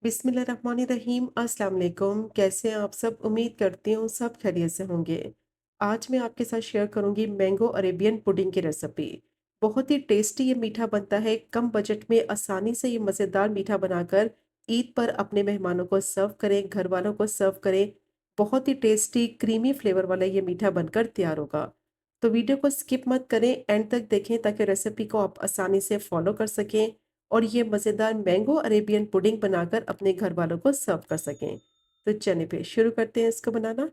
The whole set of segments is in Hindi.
बिस्मिल्लाहिर्रहमानिर्रहीम। अस्सलाम वालेकुम। कैसे हैं आप सब? उम्मीद करती हूँ सब खैरियत से होंगे। आज मैं आपके साथ शेयर करूँगी मैंगो अरेबियन पुडिंग की रेसिपी। बहुत ही टेस्टी ये मीठा बनता है। कम बजट में आसानी से ये मज़ेदार मीठा बनाकर ईद पर अपने मेहमानों को सर्व करें, घर वालों को सर्व करें। बहुत ही टेस्टी क्रीमी फ्लेवर वाला ये मीठा बनकर तैयार होगा। तो वीडियो को स्किप मत करें, एंड तक देखें ताकि रेसिपी को आप आसानी से फॉलो कर सकें और ये मज़ेदार मैंगो अरेबियन पुडिंग बनाकर अपने घर वालों को सर्व कर सकें। तो चलिए फिर शुरू करते हैं इसको बनाना।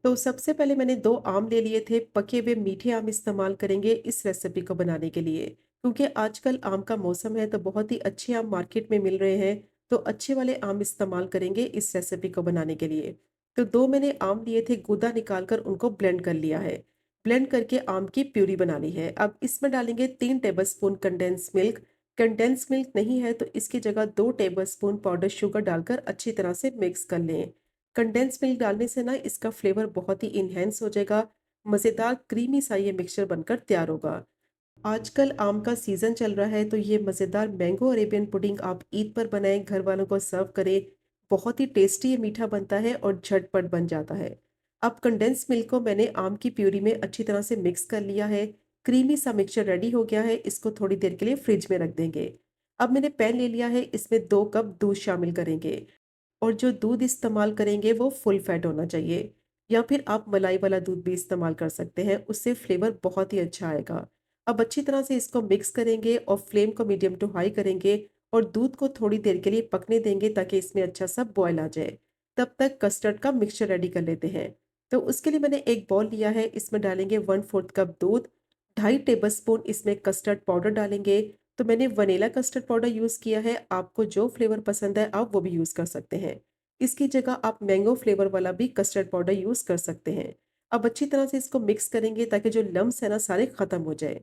तो सबसे पहले मैंने 2 आम ले लिए थे। पके हुए मीठे आम इस्तेमाल करेंगे इस रेसिपी को बनाने के लिए, क्योंकि आजकल आम का मौसम है तो बहुत ही अच्छे आम मार्केट में मिल रहे हैं। तो अच्छे वाले आम इस्तेमाल करेंगे इस रेसिपी को बनाने के लिए। तो 2 मैंने आम लिए थे, गूदा निकाल कर उनको ब्लेंड कर लिया है। ब्लेंड करके आम की प्यूरी बना ली है। अब इसमें डालेंगे 3 tablespoon condense milk. Condense milk नहीं है तो इसकी जगह 2 टेबलस्पून पाउडर शुगर डालकर अच्छी तरह से मिक्स कर लें। कंडेंस मिल्क डालने से ना इसका फ्लेवर बहुत ही इन्हेंस हो जाएगा। मज़ेदार क्रीमी सा ये मिक्सचर बनकर तैयार होगा। आजकल आम का सीज़न चल रहा है तो ये मज़ेदार मैंगो अरेबियन पुडिंग आप ईद पर बनाएं, घर वालों को सर्व करें। बहुत ही टेस्टी ये मीठा बनता है और झटपट बन जाता है। अब कंडेंस मिल्क को मैंने आम की प्यूरी में अच्छी तरह से मिक्स कर लिया है। क्रीमी सा मिक्सचर रेडी हो गया है। इसको थोड़ी देर के लिए फ्रिज में रख देंगे। अब मैंने पैन ले लिया है, इसमें 2 कप दूध शामिल करेंगे। और जो दूध इस्तेमाल करेंगे वो फुल फैट होना चाहिए, या फिर आप मलाई वाला दूध भी इस्तेमाल कर सकते हैं, उससे फ्लेवर बहुत ही अच्छा आएगा। अब अच्छी तरह से इसको मिक्स करेंगे और फ्लेम को मीडियम टू हाई करेंगे और दूध को थोड़ी देर के लिए पकने देंगे ताकि इसमें अच्छा सा बॉयल आ जाए। तब तक कस्टर्ड का मिक्सचर रेडी कर लेते हैं। तो उसके लिए मैंने एक बॉल लिया है, इसमें डालेंगे 1/4 कप दूध। 2.5 टेबल स्पून इसमें कस्टर्ड पाउडर डालेंगे। तो मैंने वनीला कस्टर्ड पाउडर यूज़ किया है, आपको जो फ्लेवर पसंद है आप वो भी यूज़ कर सकते हैं। इसकी जगह आप मैंगो फ्लेवर वाला भी कस्टर्ड पाउडर यूज़ कर सकते हैं। अब अच्छी तरह से इसको मिक्स करेंगे ताकि जो लम्स है ना सारे ख़त्म हो जाए।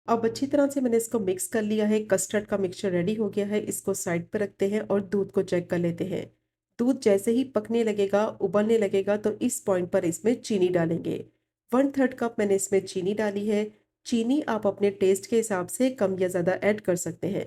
अब अच्छी तरह से मैंने इसको मिक्स कर लिया है, कस्टर्ड का मिक्सचर रेडी हो गया है। इसको साइड पर रखते हैं और दूध को चेक कर लेते हैं। दूध जैसे ही पकने लगेगा, उबलने लगेगा, तो इस पॉइंट पर इसमें चीनी डालेंगे। 1/3 कप मैंने इसमें चीनी डाली है। चीनी आप अपने टेस्ट के हिसाब से कम या ज़्यादा ऐड कर सकते हैं,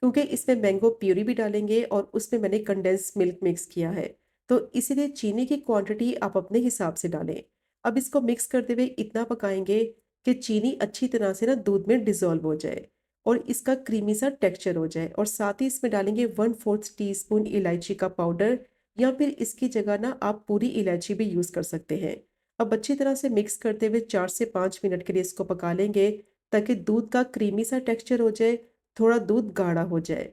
क्योंकि इसमें मैंगो प्यूरी भी डालेंगे और उसमें मैंने कंडेंस मिल्क मिक्स किया है। तो इसीलिए चीनी की क्वांटिटी आप अपने हिसाब से डालें। अब इसको मिक्स करते हुए इतना पकाएंगे कि चीनी अच्छी तरह से ना दूध में डिज़ोल्व हो जाए और इसका क्रीमी सा टेक्सचर हो जाए। और साथ ही इसमें डालेंगे 1/4 टीस्पून इलायची का पाउडर, या फिर इसकी जगह ना आप पूरी इलायची भी यूज़ कर सकते हैं। अब अच्छी तरह से मिक्स करते हुए 4 से 5 मिनट के लिए इसको पका लेंगे ताकि दूध का क्रीमी सा टेक्सचर हो जाए, थोड़ा दूध गाढ़ा हो जाए।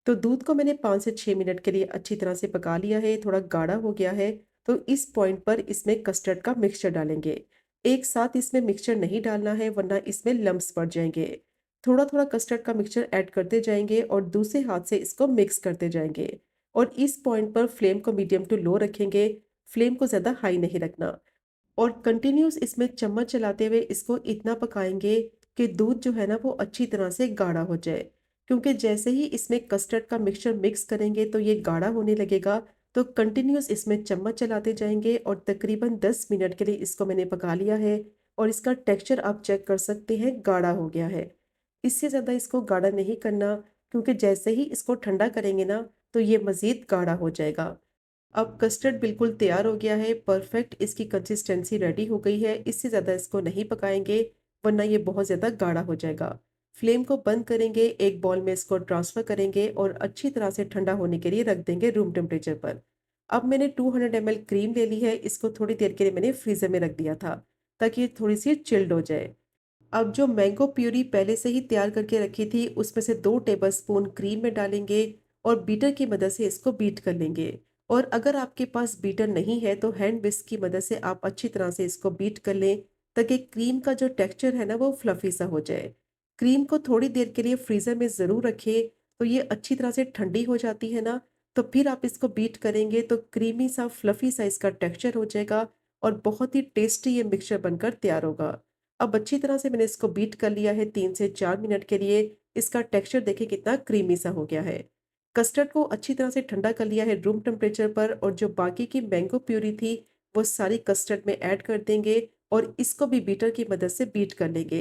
तो दूध को मैंने 5 से 6 मिनट के लिए अच्छी तरह से पका लिया है, थोड़ा गाढ़ा हो गया है। तो इस पॉइंट पर इसमें कस्टर्ड का मिक्सचर डालेंगे। एक साथ इसमें मिक्सचर नहीं डालना है वरना इसमें लम्प्स पड़ जाएँगे। थोड़ा-थोड़ा कस्टर्ड का मिक्सचर ऐड करते जाएँगे और दूसरे हाथ से इसको मिक्स करते जाएँगे। और इस पॉइंट पर फ्लेम को मीडियम टू लो रखेंगे, फ्लेम को ज़्यादा हाई नहीं रखना। और कंटिन्यूअस इसमें चम्मच चलाते हुए इसको इतना पकाएँगे कि दूध जो है ना वो अच्छी तरह से गाढ़ा हो जाए। क्योंकि जैसे ही इसमें कस्टर्ड का मिक्सचर मिक्स करेंगे तो ये गाढ़ा होने लगेगा। तो कंटिन्यूअस इसमें चम्मच चलाते जाएँगे और तकरीबन 10 मिनट के लिए इसको मैंने पका लिया है। और इसका टेक्सचर आप चेक कर सकते हैं, गाढ़ा हो गया है। इससे ज़्यादा इसको गाढ़ा नहीं करना, क्योंकि जैसे ही इसको ठंडा करेंगे ना तो ये मज़ीद गाढ़ा हो जाएगा। अब कस्टर्ड बिल्कुल तैयार हो गया है, परफेक्ट इसकी कंसिस्टेंसी रेडी हो गई है। इससे ज़्यादा इसको नहीं पकाएंगे वरना ये बहुत ज़्यादा गाढ़ा हो जाएगा। फ्लेम को बंद करेंगे, एक बॉल में इसको ट्रांसफ़र करेंगे और अच्छी तरह से ठंडा होने के लिए रख देंगे रूम टेम्परेचर पर। अब मैंने 200 ml क्रीम ले ली है, इसको थोड़ी देर के लिए मैंने फ्रीज़र में रख दिया था ताकि ये थोड़ी सी चिल्ड हो जाए। अब जो मैंगो प्यूरी पहले से ही तैयार करके रखी थी उसमें से 2 टेबलस्पून क्रीम में डालेंगे और बीटर की मदद से इसको बीट कर लेंगे। और अगर आपके पास बीटर नहीं है तो हैंड विस्क की मदद से आप अच्छी तरह से इसको बीट कर लें ताकि क्रीम का जो टेक्सचर है ना वो फ्लफी सा हो जाए। क्रीम को थोड़ी देर के लिए फ्रीज़र में ज़रूर रखें, तो ये अच्छी तरह से ठंडी हो जाती है ना, तो फिर आप इसको बीट करेंगे तो क्रीमी सा फ्लफी सा इसका टेक्सचर हो जाएगा और बहुत ही टेस्टी ये मिक्सचर बनकर तैयार होगा। अब अच्छी तरह से मैंने इसको बीट कर लिया है 3 से 4 मिनट के लिए। इसका टेक्सचर देखिए कितना क्रीमी सा हो गया है। कस्टर्ड को अच्छी तरह से ठंडा कर लिया है रूम टेम्परेचर पर, और जो बाकी की मैंगो प्यूरी थी वो सारी कस्टर्ड में ऐड कर देंगे और इसको भी बीटर की मदद से बीट कर लेंगे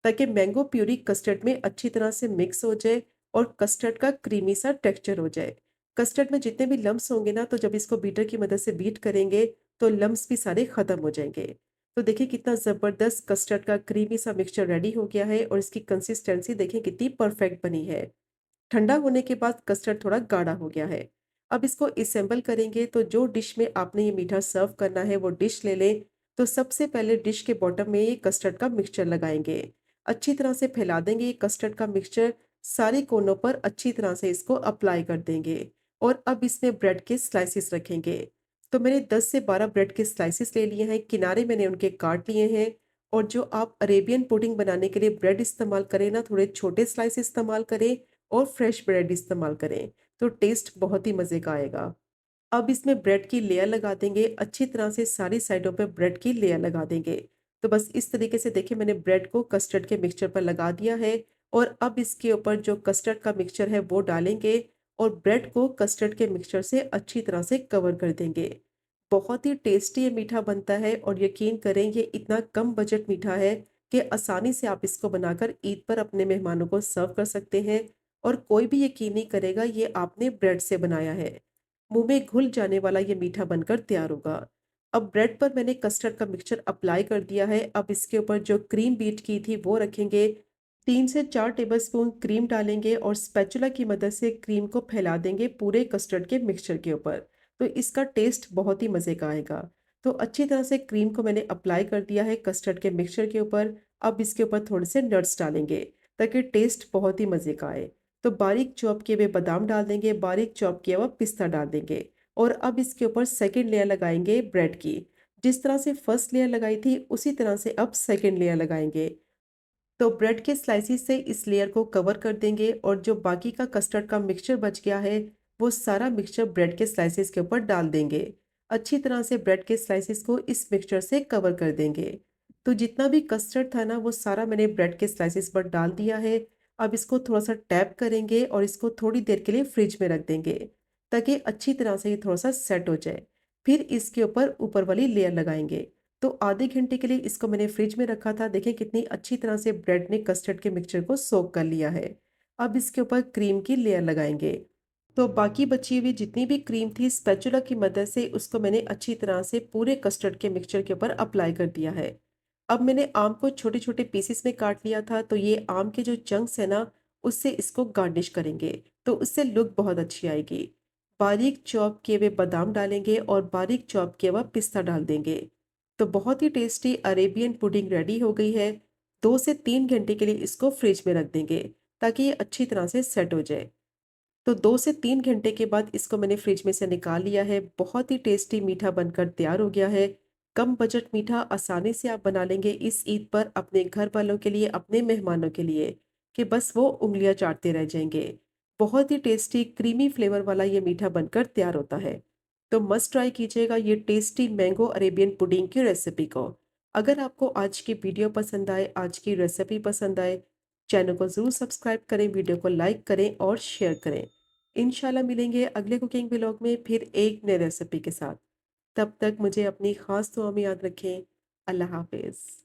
ताकि मैंगो प्यूरी कस्टर्ड में अच्छी तरह से मिक्स हो जाए और कस्टर्ड का क्रीमी सा टेक्सचर हो जाए। कस्टर्ड में जितने भी लम्प्स होंगे ना, तो जब इसको बीटर की मदद से बीट करेंगे, तो लम्प्स भी सारे खत्म हो जाएँगे। तो देखिए कितना ज़बरदस्त कस्टर्ड का क्रीमी सा मिक्सचर रेडी हो गया है और इसकी कंसिस्टेंसी देखिए कितनी परफेक्ट बनी है। ठंडा होने के बाद कस्टर्ड थोड़ा गाढ़ा हो गया है। अब इसको असेंबल करेंगे, तो जो डिश में आपने ये मीठा सर्व करना है वो डिश ले लें। तो सबसे पहले डिश के बॉटम में ये कस्टर्ड का मिक्सचर लगाएँगे। अच्छी तरह से फैला देंगे ये कस्टर्ड का मिक्सचर, सारे कोनों पर अच्छी तरह से इसको अप्लाई कर देंगे और अब इसमें ब्रेड के स्लाइसेस रखेंगे। तो मैंने 10 से 12 ब्रेड के स्लाइसेस ले लिए हैं, किनारे मैंने उनके काट लिए हैं। और जो आप अरेबियन पुडिंग बनाने के लिए ब्रेड इस्तेमाल करें ना, थोड़े छोटे स्लाइस इस्तेमाल करें और फ्रेश ब्रेड इस्तेमाल करें, तो टेस्ट बहुत ही मज़े का आएगा। अब इसमें ब्रेड की लेयर लगा देंगे, अच्छी तरह से सारी साइडों पे ब्रेड की लेयर लगा देंगे। तो बस इस तरीके से देखिए मैंने ब्रेड को कस्टर्ड के मिक्सचर पर लगा दिया है और अब इसके ऊपर जो कस्टर्ड का मिक्सचर है वो डालेंगे और ब्रेड को कस्टर्ड के मिक्सचर से अच्छी तरह से कवर कर देंगे। बहुत ही टेस्टी ये मीठा बनता है और यकीन करें ये इतना कम बजट मीठा है कि आसानी से आप इसको बनाकर ईद पर अपने मेहमानों को सर्व कर सकते हैं और कोई भी यकीन नहीं करेगा ये आपने ब्रेड से बनाया है। मुंह में घुल जाने वाला ये मीठा बनकर तैयार होगा। अब ब्रेड पर मैंने कस्टर्ड का मिक्सचर अप्लाई कर दिया है। अब इसके ऊपर जो क्रीम बीट की थी वो रखेंगे। 3 से 4 टेबलस्पून क्रीम डालेंगे और स्पैचुला की मदद से क्रीम को फैला देंगे पूरे कस्टर्ड के मिक्सचर के ऊपर। तो इसका टेस्ट बहुत ही मज़े का आएगा। तो अच्छी तरह से क्रीम को मैंने अप्लाई कर दिया है कस्टर्ड के मिक्सचर के ऊपर। अब इसके ऊपर थोड़े से नट्स डालेंगे ताकि टेस्ट बहुत ही मज़े का आए। तो बारीक चॉप किए हुए बादाम डाल देंगे, बारीक चॉप किया हुआ पिस्ता डाल देंगे और अब इसके ऊपर सेकंड लेयर लगाएँगे ब्रेड की। जिस तरह से फर्स्ट लेयर लगाई थी, उसी तरह से अब सेकंड लेयर लगाएँगे। तो ब्रेड के स्लाइसिस से इस लेयर को कवर कर देंगे और जो बाकी का कस्टर्ड का मिक्सचर बच गया है, वो सारा मिक्सचर ब्रेड के स्लाइसिस के ऊपर डाल देंगे। अच्छी तरह से ब्रेड के स्लाइसिस को इस मिक्सचर से कवर कर देंगे। तो जितना भी कस्टर्ड था ना, वो सारा मैंने ब्रेड के स्लाइसिस पर डाल दिया है। अब इसको थोड़ा-सा टैप करेंगे और इसको थोड़ी देर के लिए फ्रिज में रख देंगे, ताकि अच्छी तरह से ये थोड़ा-सा सेट हो जाए। फिर इसके ऊपर ऊपर वाली लेयर लगाएँगे। तो आधे घंटे के लिए इसको मैंने फ्रिज में रखा था। देखें कितनी अच्छी तरह से ब्रेड ने कस्टर्ड के मिक्सचर को सोक कर लिया है। अब इसके ऊपर क्रीम की लेयर लगाएंगे। तो बाकी बची हुई जितनी भी क्रीम थी, स्पैचुला की मदद से उसको मैंने अच्छी तरह से पूरे कस्टर्ड के मिक्सचर के ऊपर अप्लाई कर दिया है। अब मैंने आम को छोटे छोटे पीसेस में काट लिया था, तो ये आम के जो चंक्स है ना, उससे इसको गार्निश करेंगे। तो उससे लुक बहुत अच्छी आएगी। बारीक चॉप किए हुए बादाम डालेंगे और बारीक चॉप किया हुआ पिस्ता डाल देंगे। तो बहुत ही टेस्टी अरेबियन पुडिंग रेडी हो गई है। 2 से 3 घंटे के लिए इसको फ्रिज में रख देंगे ताकि ये अच्छी तरह से सेट हो जाए। तो 2 से 3 घंटे के बाद इसको मैंने फ्रिज में से निकाल लिया है। बहुत ही टेस्टी मीठा बनकर तैयार हो गया है। कम बजट मीठा आसानी से आप बना लेंगे इस ईद पर अपने घर वालों के लिए, अपने मेहमानों के लिए, कि बस वो उँगलियाँ चाटते रह जाएँगे। बहुत ही टेस्टी क्रीमी फ्लेवर वाला ये मीठा बनकर तैयार होता है। तो मस्ट ट्राई कीजिएगा ये टेस्टी मैंगो अरेबियन पुडिंग की रेसिपी को। अगर आपको आज की वीडियो पसंद आए, आज की रेसिपी पसंद आए, चैनल को ज़रूर सब्सक्राइब करें, वीडियो को लाइक करें और शेयर करें। इंशाल्लाह मिलेंगे अगले कुकिंग व्लॉग में फिर एक नई रेसिपी के साथ। तब तक मुझे अपनी ख़ास दुआ में याद रखें। अल्लाह हाफ़िज़।